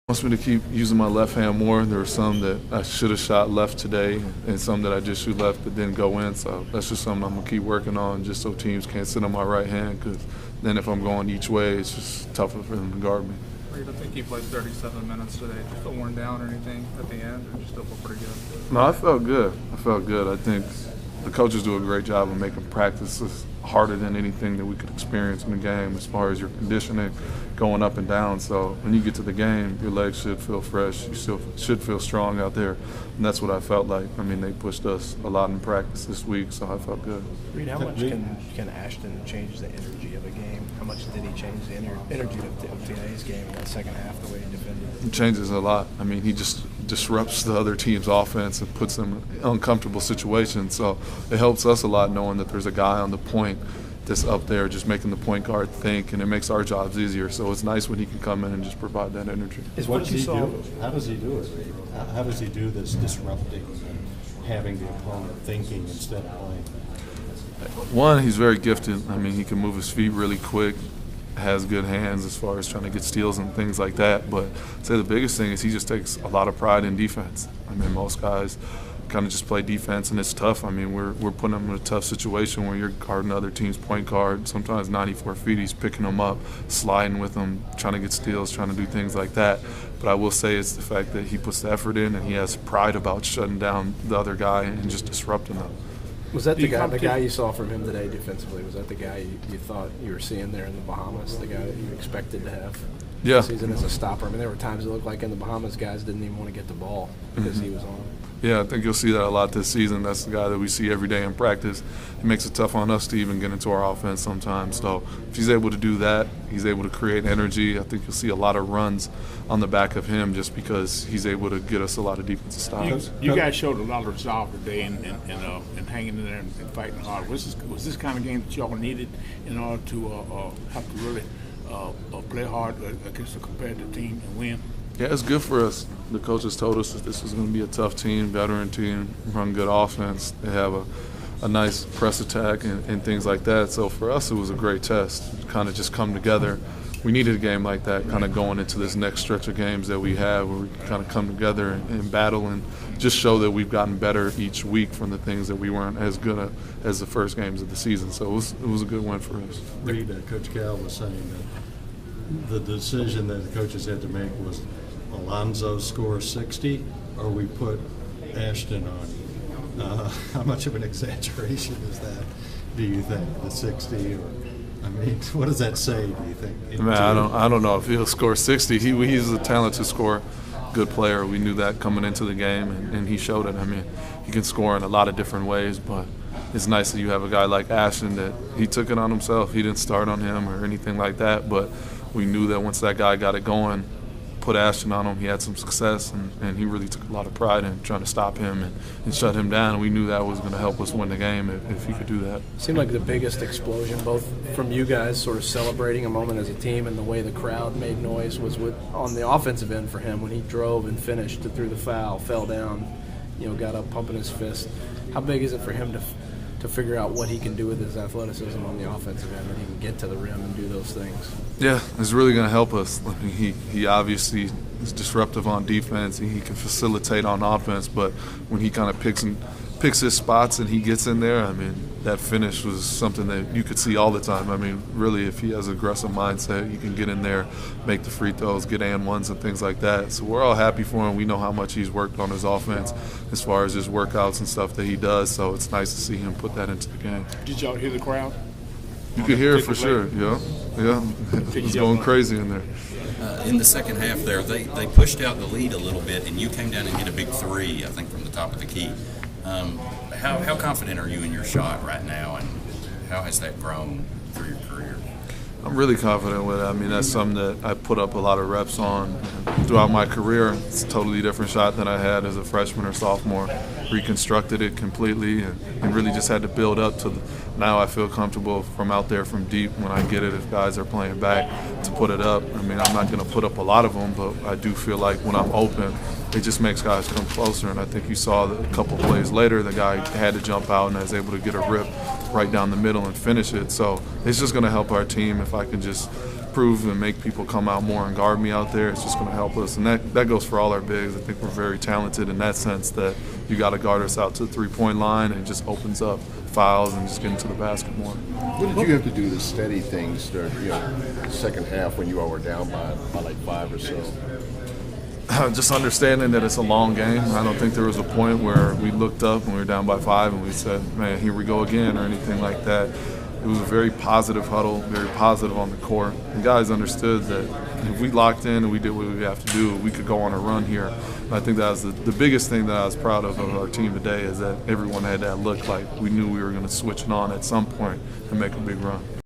Wants me to keep using my left hand more. There were some that I should have shot left today and some that I just shoot left that didn't go in. So that's just something I'm going to keep working on just so teams can't sit on my right hand, because then if I'm going each way, it's just tougher for them to guard me. Reid, I think you played 37 minutes today. Did you feel worn down or anything at the end, or did you still feel pretty good? No, I felt good. I think the coaches do a great job of making practices harder than anything that we could experience in the game as far as your conditioning going up and down. So when you get to the game, your legs should feel fresh. You still should feel strong out there. And that's what I felt like. I mean, they pushed us a lot in practice this week, so I felt good. Reid, how much can Ashton change the energy of a game? How much did he change the energy of today's game in that second half, the way he defended? It changes a lot. I mean, he just disrupts the other team's offense and puts them in uncomfortable situations. So it helps us a lot knowing that there's a guy on the point that's up there just making the point guard think, and it makes our jobs easier. So it's nice when he can come in and just provide that energy. What does he do? How does he do it, Reid? How does he do this disrupting and having the opponent thinking instead of playing? One, he's very gifted. I mean, he can move his feet really quick, has good hands as far as trying to get steals and things like that. But I'd say the biggest thing is he just takes a lot of pride in defense. I mean, most guys kind of just play defense, and it's tough. I mean, we're putting them in a tough situation where you're guarding other team's point guard. Sometimes 94 feet, he's picking them up, sliding with them, trying to get steals, trying to do things like that. But I will say it's the fact that he puts the effort in, and he has pride about shutting down the other guy and just disrupting them. Was that the guy you saw from him today defensively? Was that the guy you thought you were seeing there in the Bahamas, the guy that you expected to have Yeah. season as a stopper? I mean, there were times it looked like in the Bahamas guys didn't even want to get the ball because he was on. Yeah, I think you'll see that a lot this season. That's the guy that we see every day in practice. It makes it tough on us to even get into our offense sometimes. So if he's able to do that, he's able to create energy. I think you'll see a lot of runs on the back of him just because he's able to get us a lot of defensive stops. You guys showed a lot of resolve today and hanging in there and fighting hard. Was this kind of game that y'all needed in order to have to really play hard against a competitive team and win? Yeah, it's good for us. The coaches told us that this was going to be a tough team, veteran team, run good offense. They have a nice press attack and things like that. So for us, it was a great test to kind of just come together. We needed a game like that kind of going into this next stretch of games that we have where we kind of come together and battle and just show that we've gotten better each week from the things that we weren't as good at as the first games of the season. So it was a good win for us. Reid, Coach Cal was saying that the decision that the coaches had to make was Alonzo score 60 or we put Ashton on. How much of an exaggeration is that, do you think, the 60? Or I mean, what does that say, do you think? Man, I don't know if he'll score 60. He's a talented scorer, good player. We knew that coming into the game, and he showed it. I mean, he can score in a lot of different ways, but it's nice that you have a guy like Ashton that he took it on himself. He didn't start on him or anything like that, but we knew that once that guy got it going, put Ashton on him, he had some success, and he really took a lot of pride in trying to stop him and shut him down. And we knew that was going to help us win the game if he could do that. Seemed like the biggest explosion, both from you guys sort of celebrating a moment as a team and the way the crowd made noise, was on the offensive end for him when he drove and finished through the foul, fell down, got up pumping his fist. How big is it for him to figure out what he can do with his athleticism on the offensive end, that he can get to the rim and do those things? Yeah, it's really going to help us. I mean, he obviously is disruptive on defense, and he can facilitate on offense, but when he kind of picks his spots and he gets in there, I mean, that finish was something that you could see all the time. I mean, really, if he has an aggressive mindset, you can get in there, make the free throws, get and ones and things like that. So we're all happy for him. We know how much he's worked on his offense as far as his workouts and stuff that he does, so it's nice to see him put that into the game. Did y'all hear the crowd? You could hear it for sure, yeah. It was going crazy in there. In the second half there, they pushed out the lead a little bit, and you came down and hit a big three, I think, from the top of the key. How confident are you in your shot right now, and how has that grown through your career? I'm really confident with it. I mean, that's something that I put up a lot of reps on throughout my career. It's a totally different shot than I had as a freshman or sophomore. Reconstructed it completely and really just had to build up to now I feel comfortable from out there from deep when I get it, if guys are playing back, to put it up. I mean, I'm not going to put up a lot of them, but I do feel like when I'm open, it just makes guys come closer. And I think you saw that a couple plays later, the guy had to jump out and was able to get a rip right down the middle and finish it. So it's just going to help our team if I can just prove and make people come out more and guard me out there, it's just going to help us. And that goes for all our bigs. I think we're very talented in that sense that you got to guard us out to the three-point line, and it just opens up fouls and just get into the basket more. What did you have to do to steady things during the second half when you all were down by like 5 or so? Just understanding that it's a long game. I don't think there was a point where we looked up and we were down by 5 and we said, man, here we go again, or anything like that. It was a very positive huddle, very positive on the court. The guys understood that if we locked in and we did what we have to do, we could go on a run here. And I think that was the biggest thing that I was proud of our team today, is that everyone had that look like we knew we were going to switch it on at some point and make a big run.